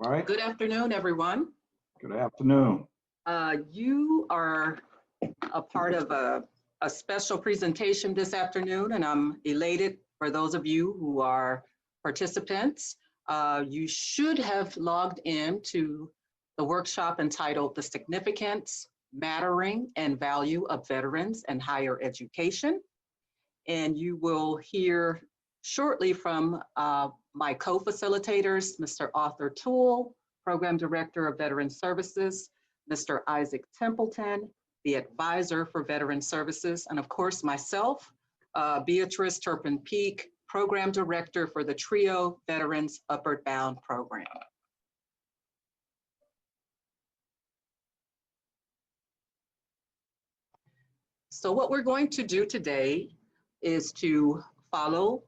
All right. Good afternoon, everyone. Good afternoon. You are a part of a special presentation this afternoon, and I'm elated for those of you who are participants. You should have logged in to the workshop entitled The Significance, Mattering, and Value of Veterans and Higher Education. And you will hear shortly from my co-facilitators, Mr. Arthur Toole, Program Director of Veteran Services, Mr. Isaac Templeton, the Advisor for Veteran Services, and of course myself, Beatrice Turpin-Peak, Program Director for the TRIO Veterans Upward Bound Program. So what we're going to do today is to follow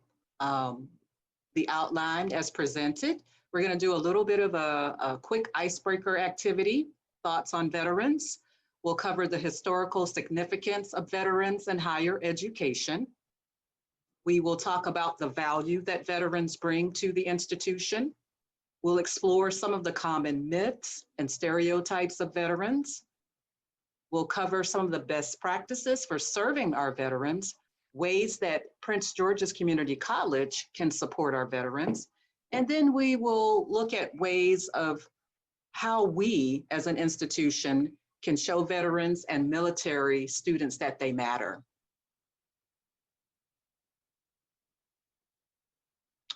the outline as presented. We're going to do a little bit of a quick icebreaker activity, thoughts on veterans. We'll cover the historical significance of veterans and higher education. We will talk about the value that veterans bring to the institution. We'll explore some of the common myths and stereotypes of veterans. We'll cover some of the best practices for serving our veterans, ways that Prince George's Community College can support our veterans. And then we will look at ways of how we as an institution can show veterans and military students that they matter.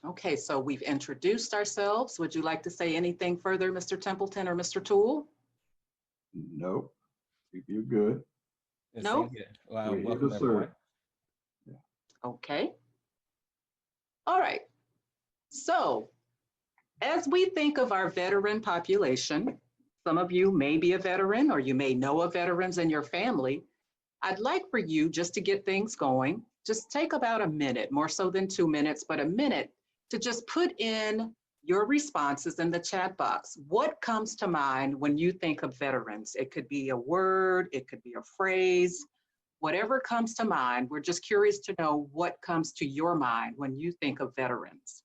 Okay, so we've introduced ourselves. Would you like to say anything further, Mr. Templeton or Mr. Toole? Nope. You're good. No? Well, We're here welcome to everyone. serve. Okay. All right. So as we think of our veteran population, some of you may be a veteran or you may know of veterans in your family. I'd like for you, just to get things going, just take about a minute, more so than 2 minutes, but a minute to just put in your responses in the chat box. What comes to mind when you think of veterans? It could be a word, it could be a phrase, whatever comes to mind. We're just curious to know what comes to your mind when you think of veterans.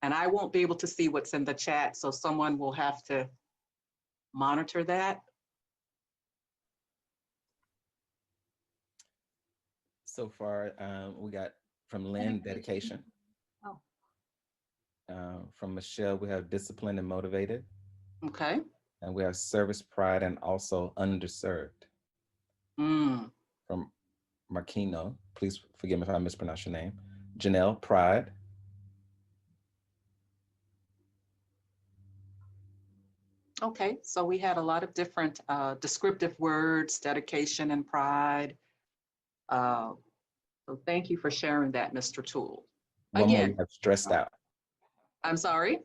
And I won't be able to see what's in the chat, so someone will have to monitor that. So far, we got from Lynn, dedication. Oh. From Michelle, we have disciplined and motivated. Okay. And we have service pride and also underserved. From Marquino, please forgive me if I mispronounce your name. Janelle, pride. Okay, so we had a lot of different descriptive words, dedication and pride. So thank you for sharing that, Mr. Toole. One more, Again, we have stressed out. I'm sorry?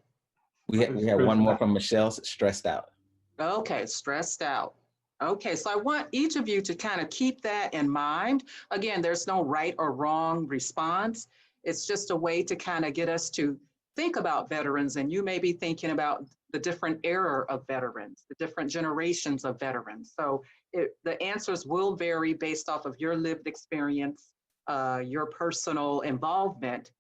We have one more from Michelle, stressed out. Okay, stressed out. Okay, so I want each of you to kind of keep that in mind. Again, there's no right or wrong response. It's just a way to kind of get us to think about veterans, and you may be thinking about the different era of veterans, the different generations of veterans. So the answers will vary based off of your lived experience, your personal involvement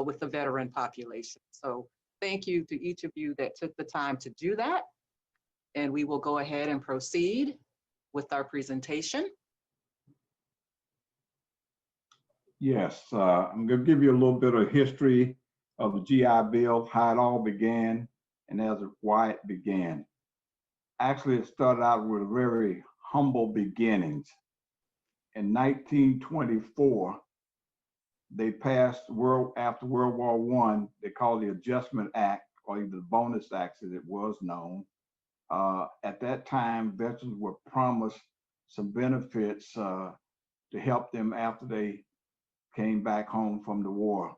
with the veteran population. So thank you to each of you that took the time to do that. And we will go ahead and proceed with our presentation. Yes, I'm going to give you a little bit of history of the GI Bill, how it all began, and why it began. Actually, it started out with very humble beginnings. In 1924, they passed after World War I, they called the Adjustment Act, or the Bonus Act as it was known. At that time, veterans were promised some benefits to help them after they came back home from the war.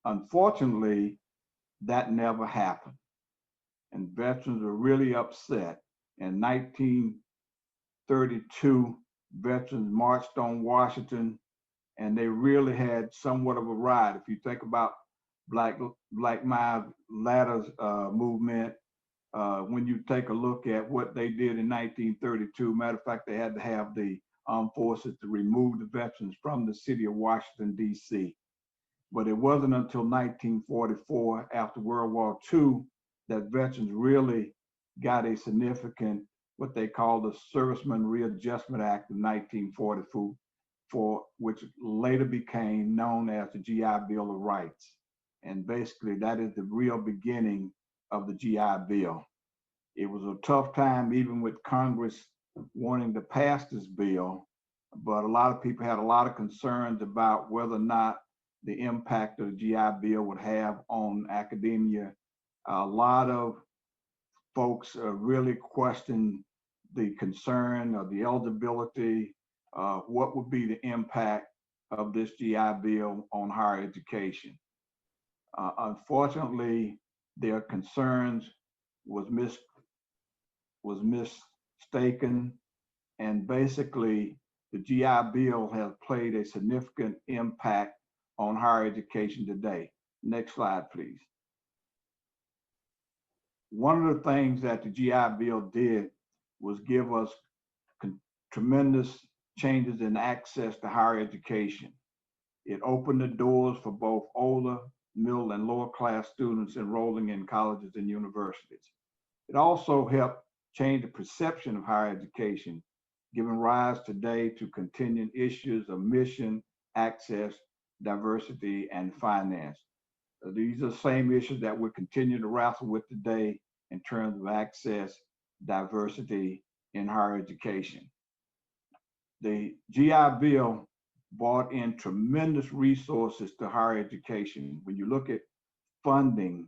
Unfortunately, that never happened. And veterans were really upset. In 1932, veterans marched on Washington, and they really had somewhat of a riot. If you think about Black Lives Matter movement, when you take a look at what they did in 1932, matter of fact, they had to have the armed forces to remove the veterans from the city of Washington, D.C. But it wasn't until 1944, after World War II, that veterans really got a significant, what they call the Servicemen Readjustment Act of 1944, which later became known as the GI Bill of Rights. And basically that is the real beginning of the GI Bill. It was a tough time even with Congress wanting to pass this bill, but a lot of people had a lot of concerns about whether or not the impact of the GI Bill would have on academia. A lot of folks really questioned the concern of the eligibility, what would be the impact of this GI Bill on higher education. Unfortunately, their concerns was mistaken, and basically the GI Bill has played a significant impact on higher education today. Next slide, please. One of the things that the GI Bill did was give us tremendous changes in access to higher education. It opened the doors for both older, middle, and lower class students enrolling in colleges and universities. It also helped change the perception of higher education, giving rise today to continuing issues of mission, access, diversity, and finance. These are the same issues that we're continuing to wrestle with today in terms of access, diversity in higher education. The GI Bill brought in tremendous resources to higher education. When you look at funding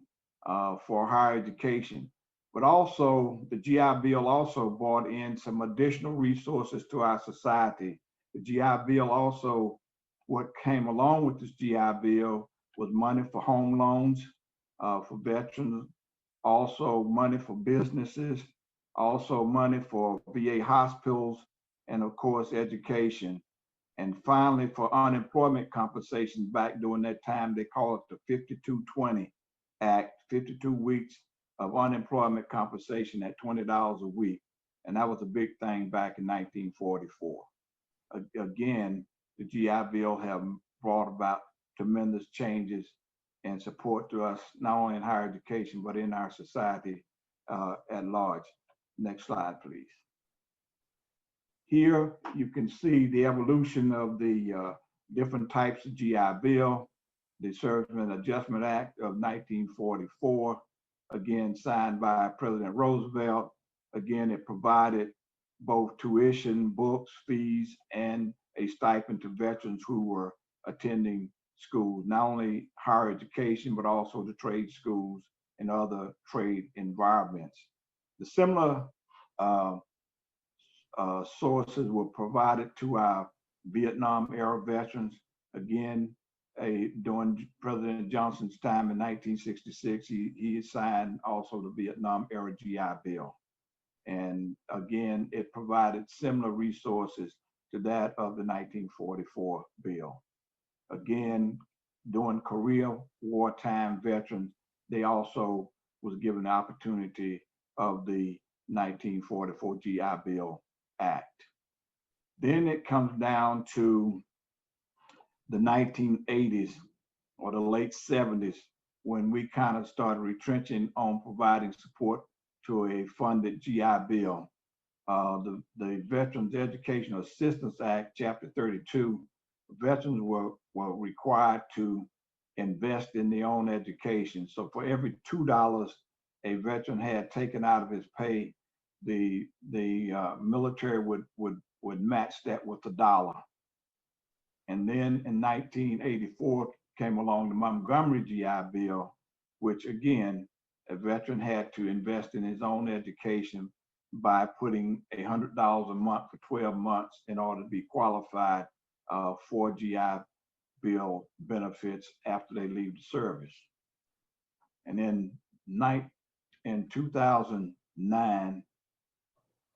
for higher education, but also the GI Bill also brought in some additional resources to our society. The GI Bill also, what came along with this GI Bill was money for home loans for veterans, also money for businesses, also money for VA hospitals, and of course, education. And finally, for unemployment compensation, back during that time, they call it the 5220 Act, 52 weeks of unemployment compensation at $20 a week. And that was a big thing back in 1944. Again, the GI Bill have brought about tremendous changes and support to us, not only in higher education, but in our society at large. Next slide, please. Here you can see the evolution of the different types of GI Bill. The Servicemen Adjustment Act of 1944, again signed by President Roosevelt. Again, it provided both tuition, books, fees, and a stipend to veterans who were attending schools, not only higher education, but also the trade schools and other trade environments. The similar sources were provided to our Vietnam era veterans. Again, during President Johnson's time in 1966, he signed also the Vietnam era GI Bill. And again, it provided similar resources to that of the 1944 bill. Again, during Korea wartime veterans, they also was given the opportunity of the 1944 GI Bill Act. Then it comes down to the 1980s or the late 70s when we kind of started retrenching on providing support to a funded GI Bill. The Veterans Educational Assistance Act, Chapter 32, veterans were required to invest in their own education. So for every $2 a veteran had taken out of his pay, the military would match that with $1. And then in 1984 came along the Montgomery GI Bill, which again, a veteran had to invest in his own education by putting $100 a month for 12 months in order to be qualified for GI Bill benefits after they leave the service. And then in 2009,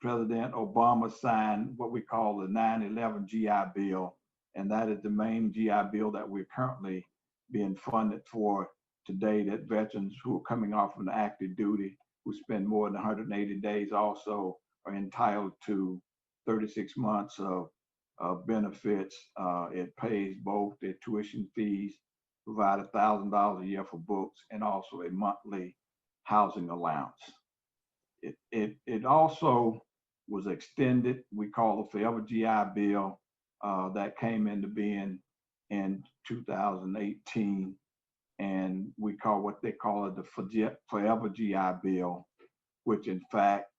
President Obama signed what we call the 9/11 GI Bill, and that is the main GI Bill that we're currently being funded for today, that veterans who are coming off from active duty, who spend more than 180 days also are entitled to 36 months of benefits. It pays both their tuition fees, provide $1,000 a year for books, and also a monthly housing allowance. It also was extended. We call the Forever GI Bill that came into being in 2018, and we call what they call it the Forever GI Bill, which in fact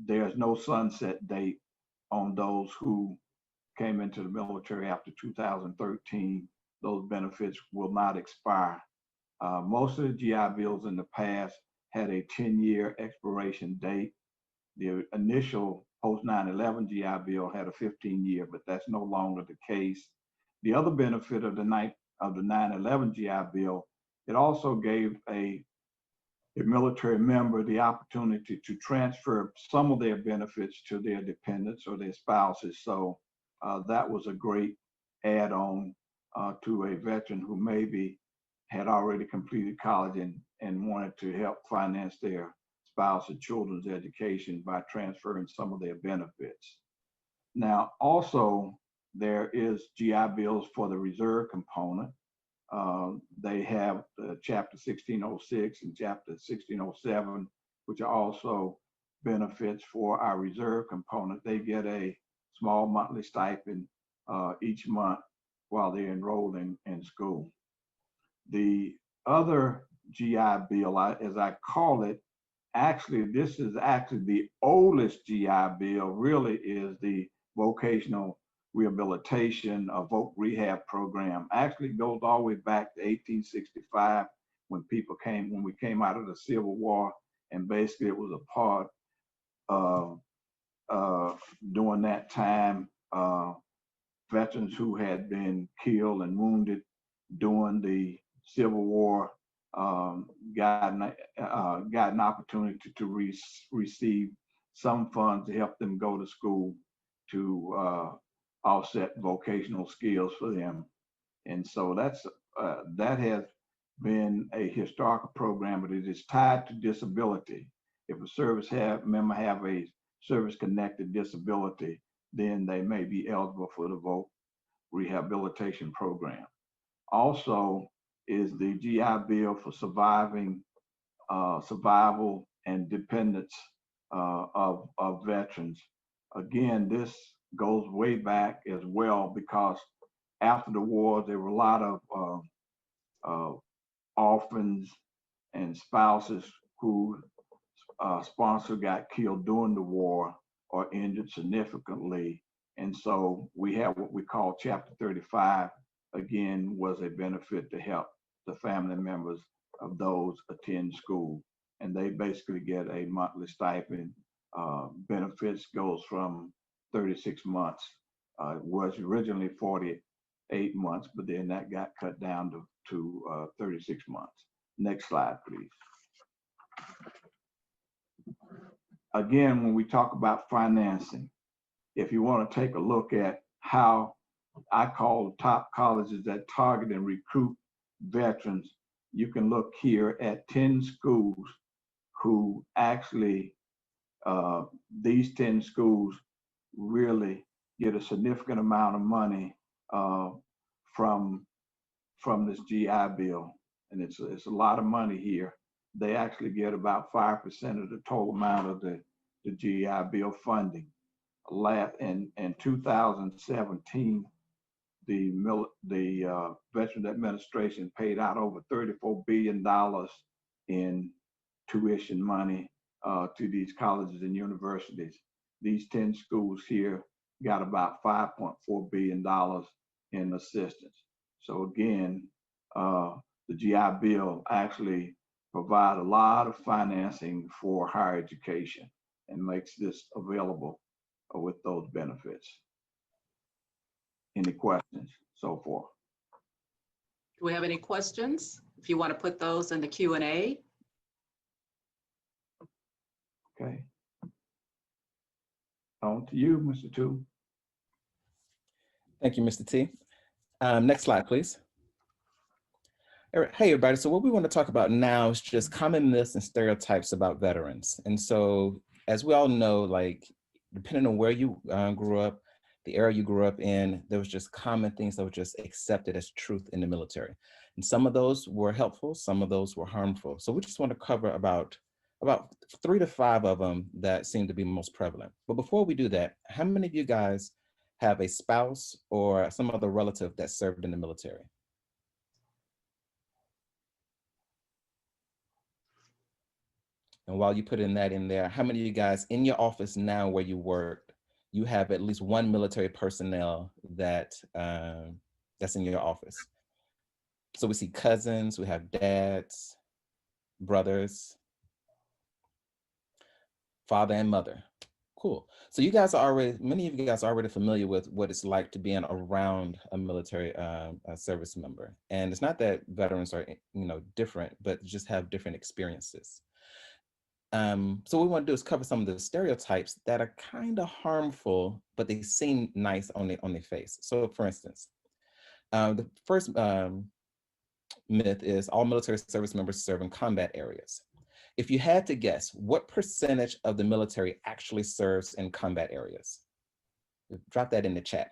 there's no sunset date on those who came into the military after 2013. Those benefits will not expire. Most of the GI Bills in the past had a 10-year expiration date. The initial post 9/11 GI Bill had a 15-year, but that's no longer the case. The other benefit of the 9/11 GI Bill, it also gave a military member the opportunity to transfer some of their benefits to their dependents or their spouses. So that was a great add-on to a veteran who maybe had already completed college and wanted to help finance their spouse and children's education by transferring some of their benefits. Now, also, there is GI Bills for the reserve component. They have Chapter 1606 and Chapter 1607, which are also benefits for our reserve component. They get a small monthly stipend each month while they're enrolled in school. The other GI Bill, as I call it, actually, this is actually the oldest GI Bill, really is the vocational rehabilitation voc rehab program. Actually goes all the way back to 1865 when we came out of the Civil War, and basically it was a part of during that time veterans who had been killed and wounded during the Civil War got an opportunity to receive some funds to help them go to school to offset vocational skills for them. And so that has been a historical program, but it is tied to disability. If a service member have a service-connected disability, then they may be eligible for the voc rehabilitation program. Also is the GI Bill for survival and dependence of veterans. Again, this goes way back as well, because after the war, there were a lot of orphans and spouses who sponsor got killed during the war or injured significantly. And so we have what we call Chapter 35, again, was a benefit to help the family members of those attend school. And they basically get a monthly stipend. Benefits goes from 36 months. It was originally 48 months, but then that got cut down to 36 months. Next slide, please. Again, when we talk about financing, if you want to take a look at how I call top colleges that target and recruit veterans, you can look here at 10 schools who actually, these 10 schools really get a significant amount of money from this GI Bill. And it's a lot of money here. They actually get about 5% of the total amount of the GI Bill funding. In 2017, the Veterans Administration paid out over $34 billion in tuition money to these colleges and universities. These 10 schools here got about $5.4 billion in assistance. So again, the GI Bill actually provides a lot of financing for higher education and makes this available with those benefits. Any questions so far? Do we have any questions? If you want to put those in the Q&A. Okay. On to you, Mr. Tu. Thank you, Mr. T. Next slide, please. Hey, everybody. So what we want to talk about now is just common myths and stereotypes about veterans. And so, as we all know, like, depending on where you grew up, the era you grew up in, there was just common things that were just accepted as truth in the military. And some of those were helpful, some of those were harmful. So we just want to cover about 3 to 5 of them that seem to be most prevalent. But before we do that, how many of you guys have a spouse or some other relative that served in the military? And while you put that in there, how many of you guys in your office now where you work, you have at least one military personnel that that's in your office? So we see cousins, we have dads, brothers, father and mother. Cool. So you guys are already, many of you guys are already familiar with what it's like to be around a military a service member. And it's not that veterans are, different, but just have different experiences. So what we want to do is cover some of the stereotypes that are kind of harmful, but they seem nice on their face. So for instance, the first myth is all military service members serve in combat areas. If you had to guess, what percentage of the military actually serves in combat areas? Drop that in the chat.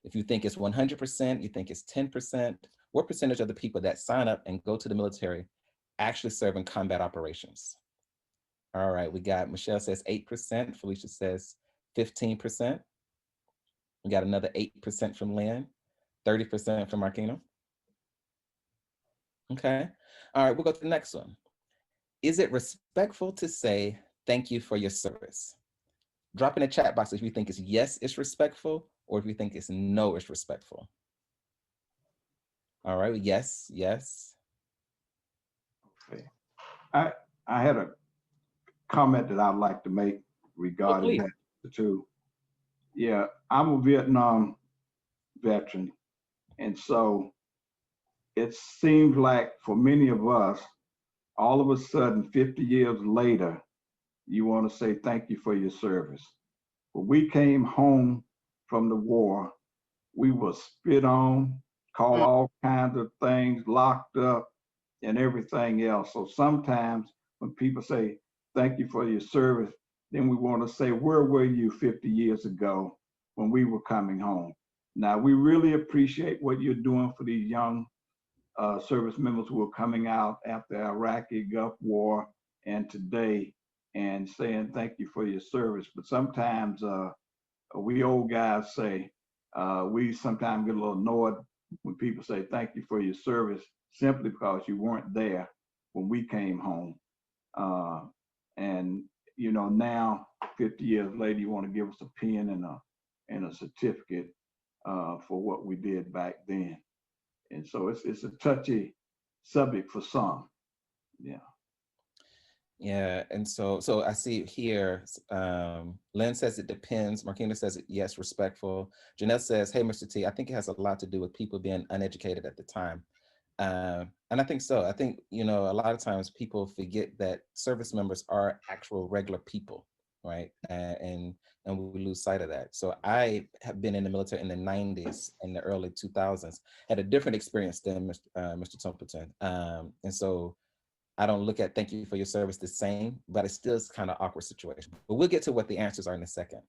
If you think it's 100%, you think it's 10%, what percentage of the people that sign up and go to the military actually serve in combat operations? All right, we got, Michelle says 8%, Felicia says 15%. We got another 8% from Lynn, 30% from Marquino. Okay, all right, we'll go to the next one. Is it respectful to say thank you for your service? Drop in the chat box if you think it's yes, it's respectful, or if you think it's no, it's respectful. All right, yes, yes. Okay. I had a comment that I'd like to make regarding that too. Yeah, I'm a Vietnam veteran. And so it seems like for many of us, all of a sudden, 50 years later, you want to say thank you for your service. When we came home from the war, we were spit on, called all kinds of things, locked up, and everything else. So sometimes when people say thank you for your service, then we want to say, where were you 50 years ago when we were coming home? Now, we really appreciate what you're doing for these young service members who are coming out after the Iraqi Gulf War and today, and saying thank you for your service. But sometimes we old guys say, we sometimes get a little annoyed when people say thank you for your service simply because you weren't there when we came home. And now 50 years later, you want to give us a pen and a certificate for what we did back then. And so it's a touchy subject for some. Yeah. Yeah, and so I see here, Lynn says it depends. Marquina says yes, respectful. Jeanette says, hey, Mr. T, I think it has a lot to do with people being uneducated at the time. And I think so. I think, a lot of times people forget that service members are actual regular people, right? And we lose sight of that. So I have been in the military in the 90s and the early 2000s, had a different experience than Mr. Templeton. And so I don't look at thank you for your service the same, but it still is kind of awkward situation. But we'll get to what the answers are in a second.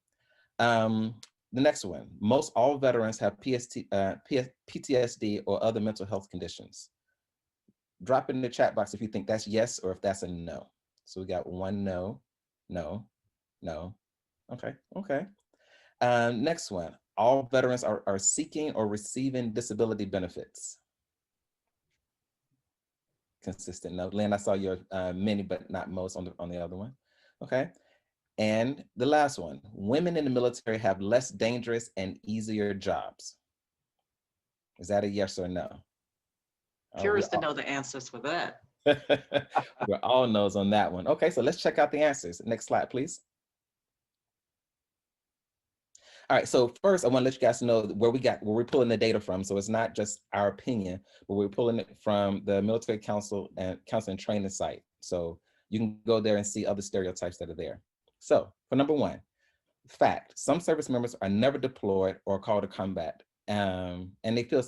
The next one, most all veterans have PTSD or other mental health conditions. Drop it in the chat box if you think that's yes or if that's a no. So we got one no, no, no. Okay, okay. Next one, all veterans are seeking or receiving disability benefits. Consistent no. Lynn, I saw your many, but not most on the other one. Okay. And the last one, women in the military have less dangerous and easier jobs. Is that a yes or no? Curious to know the answers for that. We're all no's on that one. Okay, so let's check out the answers. Next slide, please. All right, so first I want to let you guys know where we're pulling the data from. So it's not just our opinion, but we're pulling it from the Military Council and Training site. So you can go there and see other stereotypes that are there. So for number one, fact, some service members are never deployed or called to combat. And they feel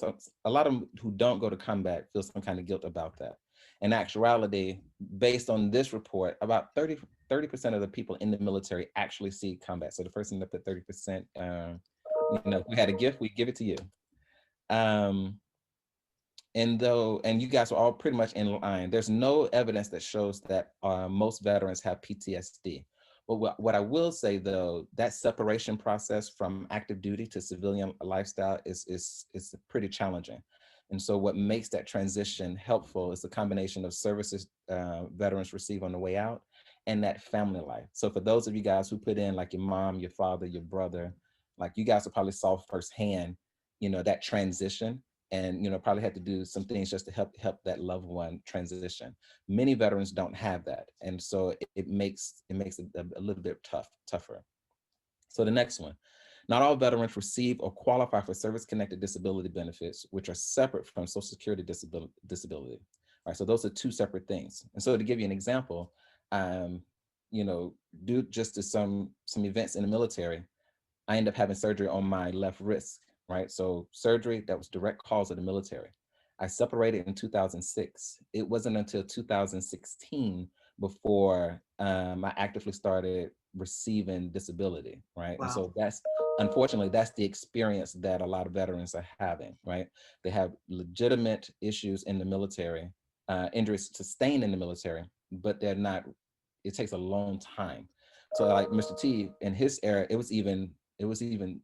a lot of them who don't go to combat feel some kind of guilt about that. In actuality, based on this report, about 30% of the people in the military actually see combat. So the person up at 30%, if we had a gift, we'd give it to you. and you guys are all pretty much in line, there's no evidence that shows that most veterans have PTSD. But what I will say though, that separation process from active duty to civilian lifestyle is pretty challenging. And so what makes that transition helpful is the combination of services veterans receive on the way out and that family life. So for those of you guys who put in, like your mom, your father, your brother, like you guys will probably saw firsthand, that transition, and probably had to do some things just to help that loved one transition. Many veterans don't have that, and so it makes it a little bit tougher. So the next one, not all veterans receive or qualify for service-connected disability benefits, which are separate from Social Security disability. All right, so those are two separate things. And so to give you an example, due just to some events in the military, I ended up having surgery on my left wrist, right? So surgery that was direct cause of the military. I separated in 2006. It wasn't until 2016 before I actively started receiving disability, right? And Wow. so unfortunately, that's the experience that a lot of veterans are having, right? They have legitimate issues in the military, injuries sustained in the military, but it takes a long time. So like Mr. T, in his era, it was even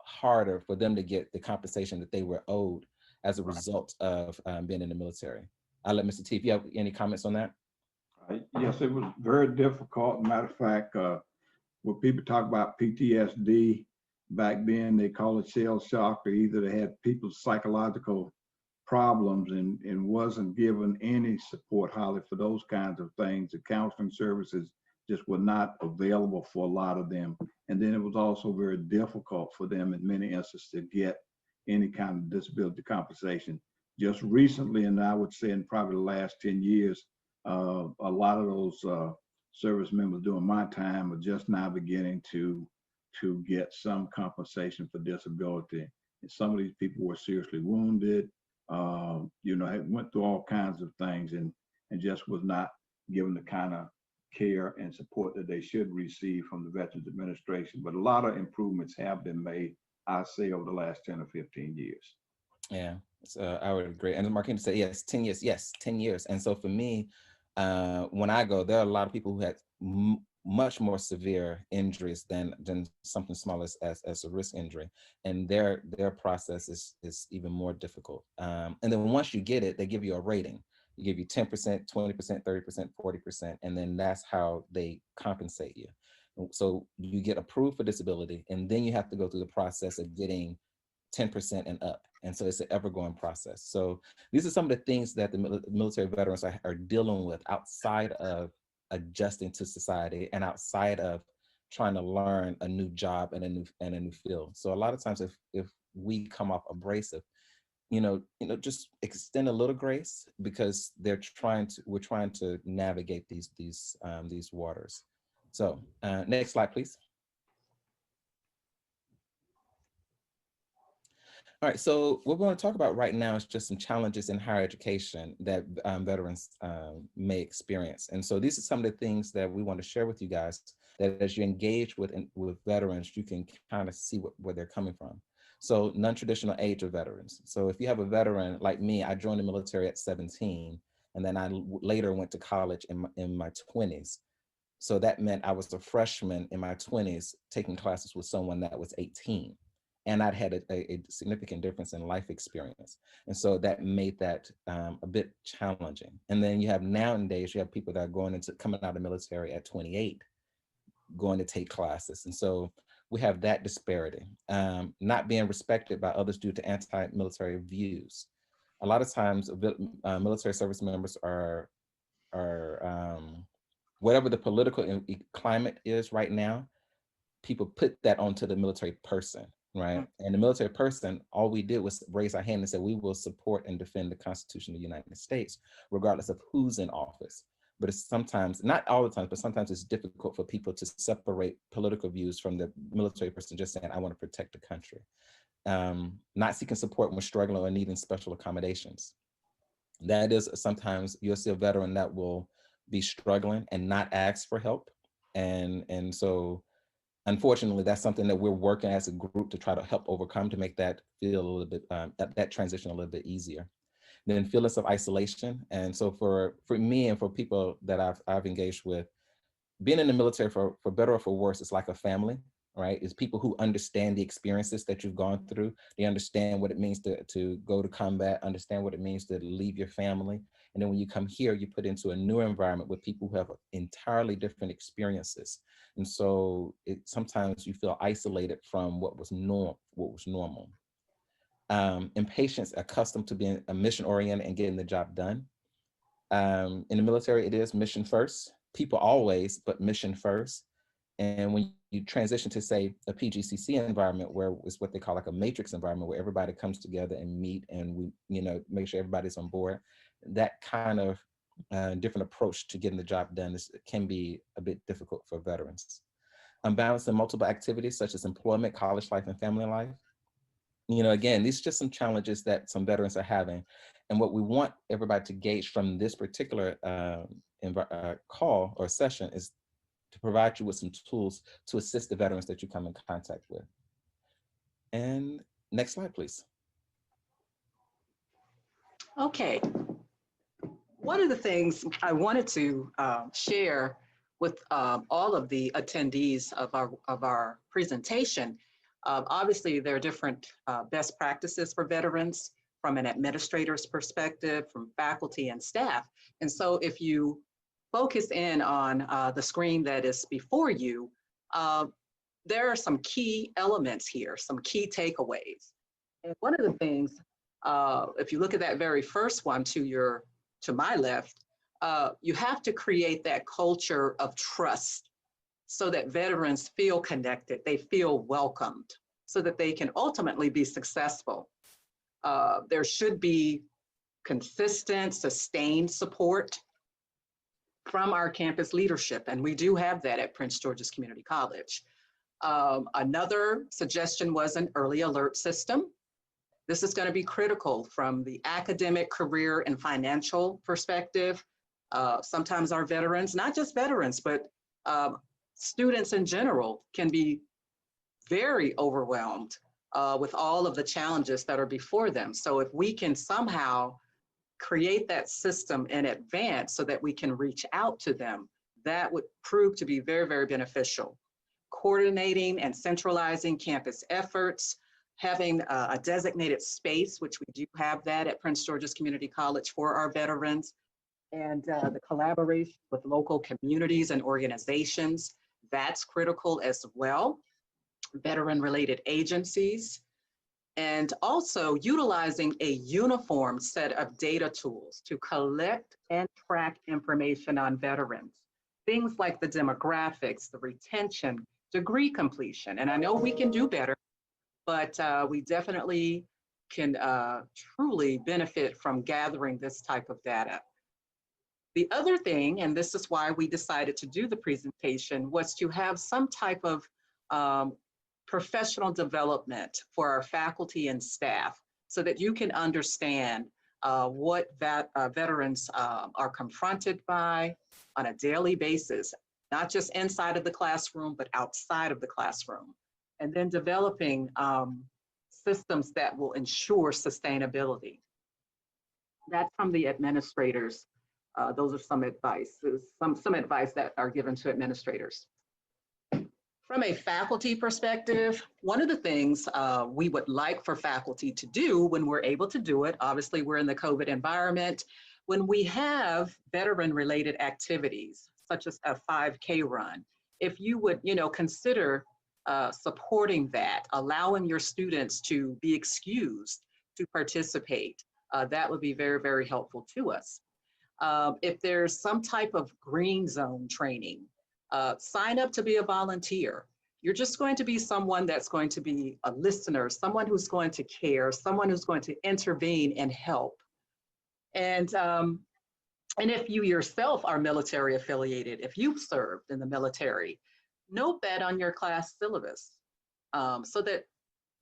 harder for them to get the compensation that they were owed as a result of being in the military. I'll let Mr. T, if you have any comments on that. Yes, it was very difficult. Matter of fact, when people talk about PTSD, back then they call it shell shock, or either they had people's psychological problems and wasn't given any support hardly for those kinds of things. The counseling services just were not available for a lot of them. And then it was also very difficult for them in many instances to get any kind of disability compensation. Just recently, and I would say in probably the last 10 years, a lot of those service members during my time are just now beginning to get some compensation for disability. And some of these people were seriously wounded, had went through all kinds of things and just was not given the kind of care and support that they should receive from the Veterans Administration. But a lot of improvements have been made, I say, over the last 10 or 15 years. Yeah, so I would agree. And Marquina said, yes, 10 years. Yes, 10 years. And so for me, when I go, there are a lot of people who had much more severe injuries than something small as a wrist injury. And their process is even more difficult. And then once you get it, they give you a rating. You give you 10%, 20%, 30%, 40%, and then that's how they compensate you. So you get approved for disability, and then you have to go through the process of getting 10% and up. And so it's an ever-going process. So these are some of the things that the military veterans are dealing with outside of adjusting to society and outside of trying to learn a new job and a new field. So a lot of times if we come off abrasive, just extend a little grace, because we're trying to navigate these waters. So next slide, please. All right, so what we're going to talk about right now is just some challenges in higher education that veterans may experience. And so these are some of the things that we want to share with you guys, that as you engage with veterans, you can kind of see where they're coming from. So non-traditional age of veterans. So if you have a veteran like me, I joined the military at 17, and then I later went to college in my 20s. So that meant I was a freshman in my 20s taking classes with someone that was 18. And I'd had a significant difference in life experience. And so that made that a bit challenging. And then you have nowadays, you have people that are coming out of the military at 28, going to take classes. And so we have that disparity, not being respected by others due to anti-military views. A lot of times military service members are whatever the political climate is right now, people put that onto the military person, right? And the military person, all we did was raise our hand and say, we will support and defend the Constitution of the United States, regardless of who's in office. But it's sometimes, not all the time, but sometimes it's difficult for people to separate political views from the military person just saying, I want to protect the country. Not seeking support when struggling or needing special accommodations. That is, sometimes you'll see a veteran that will be struggling and not ask for help. And so unfortunately, that's something that we're working as a group to try to help overcome, to make that feel a little bit, that transition a little bit easier. then feelings of isolation. And so for me and for people that I've engaged with, being in the military, for better or for worse, it's like a family, right? It's people who understand the experiences that you've gone through. They understand what it means to go to combat, understand what it means to leave your family. And then when you come here, you put into a new environment with people who have entirely different experiences. And so sometimes you feel isolated from what was normal. Impatience, accustomed to being mission oriented and getting the job done. In the military, it is mission first. People always, but mission first. And when you transition to, say, a PGCC environment, where it's what they call like a matrix environment, where everybody comes together and meet, and we, make sure everybody's on board, that kind of different approach to getting the job done can be a bit difficult for veterans. Balancing multiple activities such as employment, college life, and family life. Again, these are just some challenges that some veterans are having. And what we want everybody to gauge from this particular call or session is to provide you with some tools to assist the veterans that you come in contact with. And next slide, please. Okay. One of the things I wanted to share with all of the attendees of our presentation, obviously there are different best practices for veterans from an administrator's perspective, from faculty and staff. And so if you focus in on the screen that is before you, there are some key elements here, some key takeaways. And one of the things, if you look at that very first one to my left, you have to create that culture of trust so that veterans feel connected, they feel welcomed, so that they can ultimately be successful. There should be consistent, sustained support from our campus leadership, and we do have that at Prince George's Community College. Another suggestion was an early alert system. This is going to be critical from the academic, career, and financial perspective. Sometimes our veterans, not just veterans, but students in general, can be very overwhelmed with all of the challenges that are before them. So if we can somehow create that system in advance so that we can reach out to them, that would prove to be very, very beneficial. Coordinating and centralizing campus efforts, having a designated space, which we do have that at Prince George's Community College for our veterans, and the collaboration with local communities and organizations, that's critical as well. Veteran-related agencies, and also utilizing a uniform set of data tools to collect and track information on veterans. Things like the demographics, the retention, degree completion. And I know we can do better, but we definitely can truly benefit from gathering this type of data. The other thing, and this is why we decided to do the presentation, was to have some type of professional development for our faculty and staff so that you can understand what veterans are confronted by on a daily basis, not just inside of the classroom, but outside of the classroom. And then developing systems that will ensure sustainability. That's from the administrators. Those are some advice that are given to administrators. From a faculty perspective, one of the things we would like for faculty to do when we're able to do it, obviously we're in the COVID environment, when we have veteran-related activities, such as a 5K run, if you would, consider supporting that, allowing your students to be excused to participate, that would be very, very helpful to us. If there's some type of green zone training, sign up to be a volunteer. You're just going to be someone that's going to be a listener, someone who's going to care, someone who's going to intervene and help. And if you yourself are military affiliated, if you've served in the military, note that on your class syllabus so that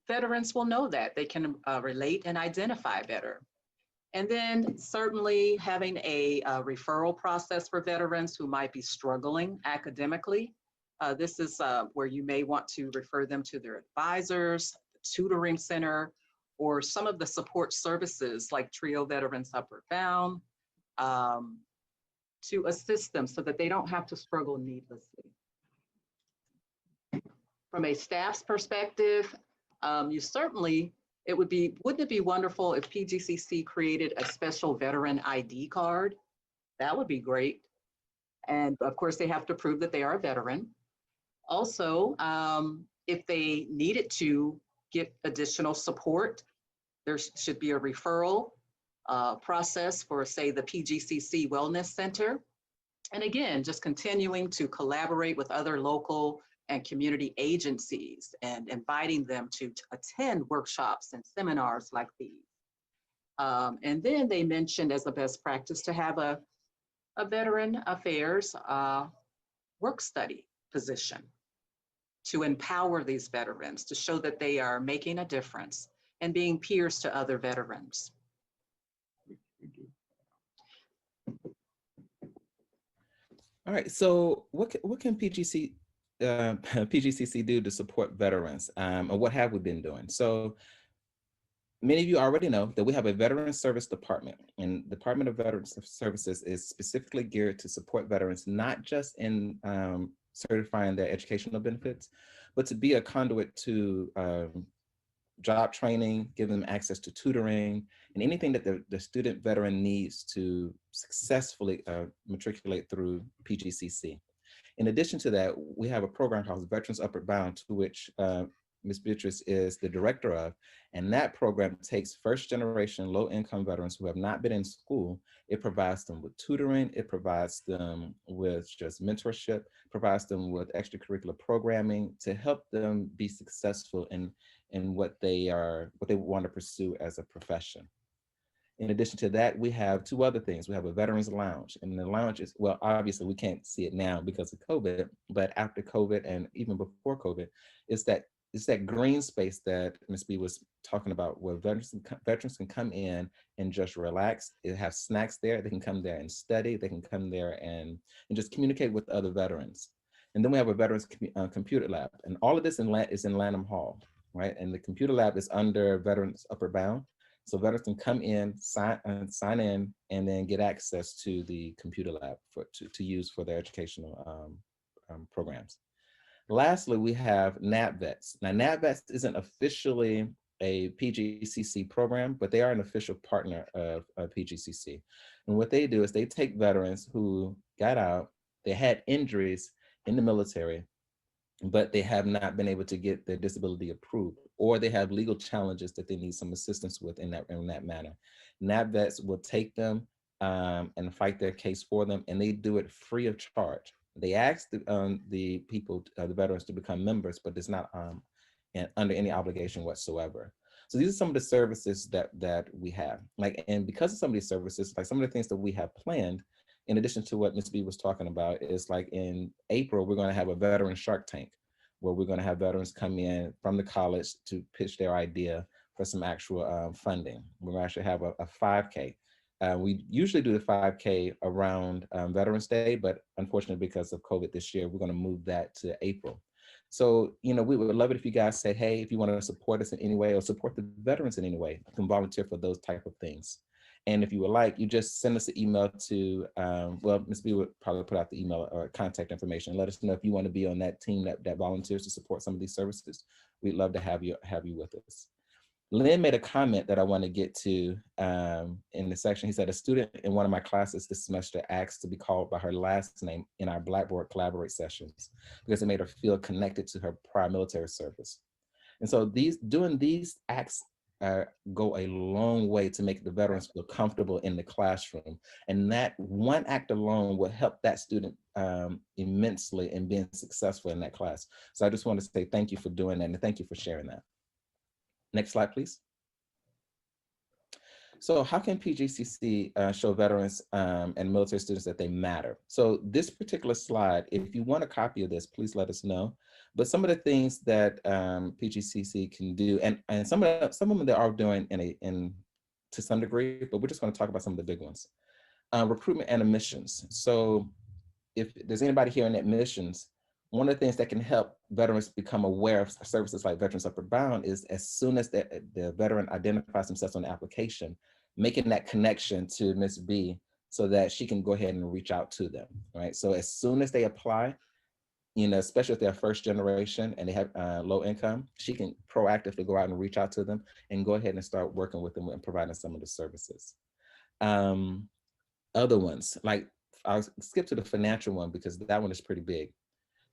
veterans will know that they can relate and identify better. And then certainly having a referral process for veterans who might be struggling academically. This is where you may want to refer them to their advisors, the tutoring center, or some of the support services like Trio Veterans Upward Bound, to assist them so that they don't have to struggle needlessly. From a staff's perspective, you certainly, wouldn't it be wonderful if PGCC created a special veteran ID card? That would be great. And of course, they have to prove that they are a veteran. Also, if they needed to get additional support, there should be a referral process for, say, the PGCC Wellness Center. And again, just continuing to collaborate with other local and community agencies and inviting them to attend workshops and seminars like these. And then they mentioned as a best practice to have a Veteran Affairs work study position to empower these veterans, to show that they are making a difference and being peers to other veterans. All right, so what can PGCC do to support veterans, and what have we been doing? So many of you already know that we have a Veteran Service Department, and the Department of Veterans Services is specifically geared to support veterans, not just in certifying their educational benefits, but to be a conduit to job training, give them access to tutoring, and anything that the student veteran needs to successfully matriculate through PGCC. In addition to that, we have a program called Veterans Upward Bound, to which Ms. Beatrice is the director of, and that program takes first-generation low-income veterans who have not been in school. It provides them with tutoring, it provides them with just mentorship, provides them with extracurricular programming to help them be successful in what they want to pursue as a profession. In addition to that, we have two other things. We have a veterans lounge, and the lounge is, well, obviously we can't see it now because of COVID, but after COVID and even before COVID, it's that green space that Ms. B was talking about, where veterans can come in and just relax. They have snacks there. They can come there and study. They can come there and just communicate with other veterans. And then we have a veterans computer lab, and all of this is in Lanham Hall, right? And the computer lab is under Veterans Upward Bound. So veterans can come in, sign in, and then get access to the computer lab to use for their educational programs. Lastly, we have NAPVETS. Now, NAPVETS isn't officially a PGCC program, but they are an official partner of PGCC. And what they do is they take veterans who got out, they had injuries in the military, but they have not been able to get their disability approved, or they have legal challenges that they need some assistance with in that manner. NAPVETS will take them and fight their case for them, and they do it free of charge. They ask the people, the veterans, to become members, but it's not under any obligation whatsoever. So these are some of the services that we have. And because of some of these services, like some of the things that we have planned, in addition to what Ms. B was talking about, is like in April, we're going to have a veteran Shark Tank, where we're going to have veterans come in from the college to pitch their idea for some actual funding. We're going to actually have a 5K. We usually do the 5K around Veterans Day, but unfortunately because of COVID this year, we're going to move that to April. So, we would love it if you guys say, hey, if you want to support us in any way or support the veterans in any way, you can volunteer for those type of things. And if you would like, you just send us an email to, well, Ms. B would probably put out the email or contact information. Let us know if you want to be on that team that volunteers to support some of these services. We'd love to have you with us. Lynn made a comment that I want to get to in the section. He said, a student in one of my classes this semester asked to be called by her last name in our Blackboard Collaborate sessions because it made her feel connected to her prior military service. And so doing these acts go a long way to make the veterans feel comfortable in the classroom. And that one act alone will help that student immensely in being successful in that class. So I just want to say thank you for doing that, and thank you for sharing that. Next slide, please. So how can PGCC show veterans and military students that they matter? So this particular slide, if you want a copy of this, please let us know. But some of the things that PGCC can do, and some of them they are doing to some degree, but we're just going to talk about some of the big ones. Recruitment and admissions. So if there's anybody here in admissions, one of the things that can help veterans become aware of services like Veterans Upward Bound is as soon as the veteran identifies themselves on the application, making that connection to Ms. B so that she can go ahead and reach out to them, right? So as soon as they apply, you know, especially if they're first generation and they have low income, she can proactively go out and reach out to them and go ahead and start working with them and providing some of the services. Other ones, like I'll skip to the financial one because that one is pretty big.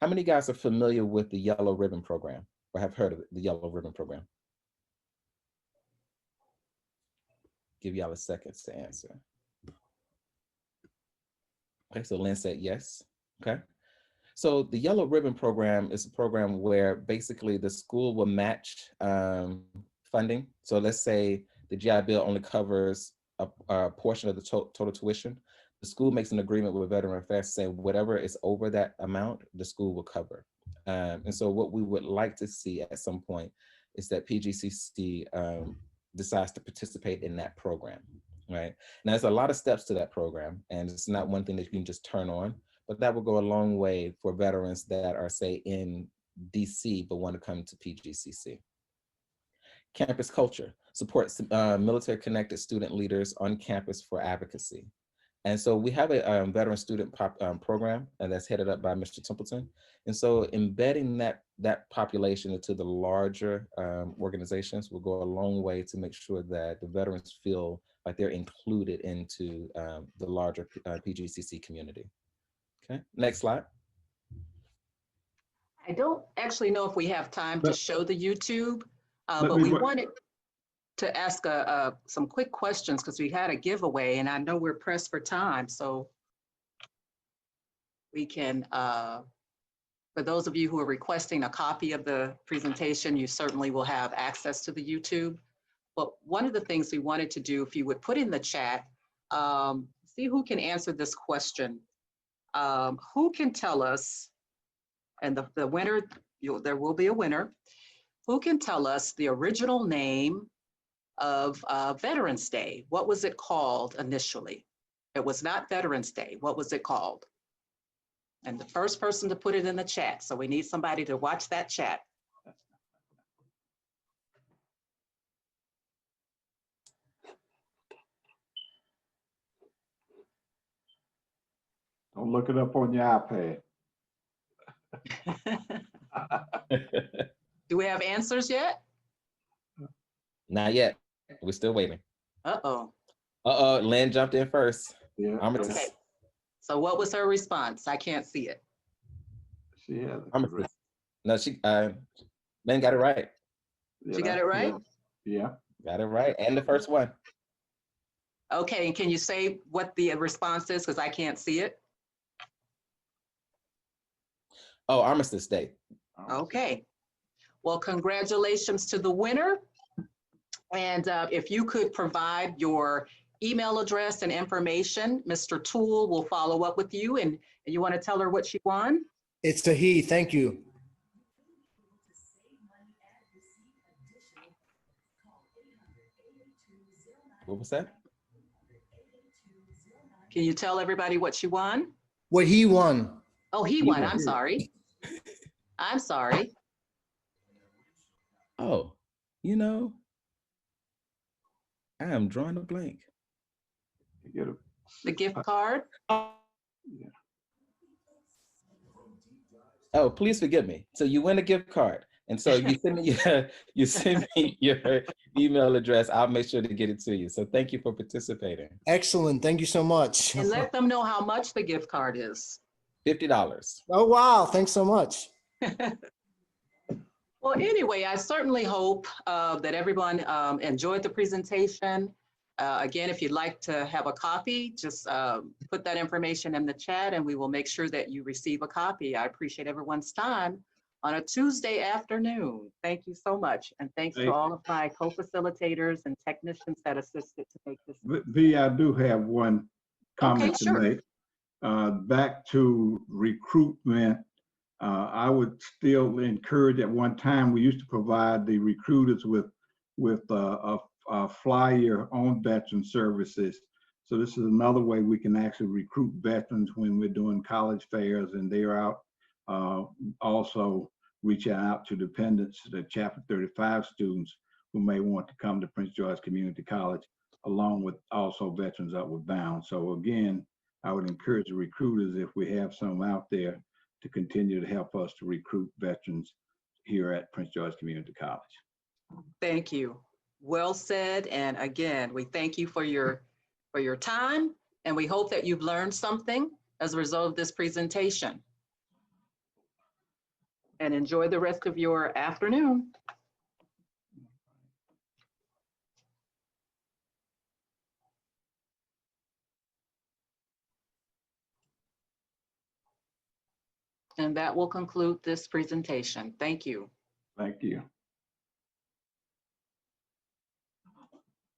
How many guys are familiar with the Yellow Ribbon Program or have heard of it, the Yellow Ribbon Program? Give y'all a second to answer. Okay, so Lynn said yes. Okay. So the Yellow Ribbon Program is a program where basically the school will match funding. So let's say the GI Bill only covers a portion of the total tuition. The school makes an agreement with Veteran Affairs saying whatever is over that amount, the school will cover. And so what we would like to see at some point is that PGCC decides to participate in that program, right? Now, there's a lot of steps to that program, and it's not one thing that you can just turn on, but that will go a long way for veterans that are, say, in DC, but want to come to PGCC. Campus culture supports military connected student leaders on campus for advocacy. And so we have a veteran student program, and that's headed up by Mr. Templeton. And so embedding that population into the larger organizations will go a long way to make sure that the veterans feel like they're included into the larger PGCC community. Okay, next slide. I don't actually know if we have time to show the YouTube, but we wanted to ask some quick questions because we had a giveaway and I know we're pressed for time. So we can, for those of you who are requesting a copy of the presentation, you certainly will have access to the YouTube. But one of the things we wanted to do, if you would put in the chat, see who can answer this question. Who can tell us, and the winner, there will be a winner, who can tell us the original name of Veterans Day? What was it called initially? It was not Veterans Day. What was it called? And the first person to put it in the chat. So we need somebody to watch that chat. Don't look it up on your iPad. Do we have answers yet? Not yet. We're still waiting. Uh-oh. Uh-oh, Lynn jumped in first. Yeah. Okay. So what was her response? I can't see it. She has it. No, Lynn got it right. Yeah, She got it right? Yeah. Got it right. And the first one. Okay, and can you say what the response is? Because I can't see it. Oh, Armistice Day. Okay. Well, congratulations to the winner. And if you could provide your email address and information, Mr. Toole will follow up with you. And you want to tell her what she won? It's a he. Thank you. What was that? Can you tell everybody what she won? What he won. Oh, he won. I'm sorry. I'm sorry. Oh, you know, I am drawing a blank. You get The gift card. Yeah. Oh, please forgive me. So you win a gift card. And so you send me your email address. I'll make sure to get it to you. So thank you for participating. Excellent. Thank you so much. And let them know how much the gift card is. $50. Oh, wow. Thanks so much. Well, anyway, I certainly hope that everyone enjoyed the presentation. Again, if you'd like to have a copy, just put that information in the chat and we will make sure that you receive a copy. I appreciate everyone's time on a Tuesday afternoon. Thank you so much. And thanks to all of my co-facilitators and technicians that assisted to make this. V, I do have one comment Okay, sure. to make. Back to recruitment, I would still encourage. At one time, we used to provide the recruiters with a flyer on veteran services. So this is another way we can actually recruit veterans when we're doing college fairs and they're out Also reaching out to dependents, the Chapter 35 students who may want to come to Prince George Community College, along with also veterans Upward Bound. So again, I would encourage the recruiters, if we have some out there, to continue to help us to recruit veterans here at Prince George Community College. Thank you. Well said. And again, we thank you for your time, and we hope that you've learned something as a result of this presentation. And enjoy the rest of your afternoon. And that will conclude this presentation. Thank you. Thank you.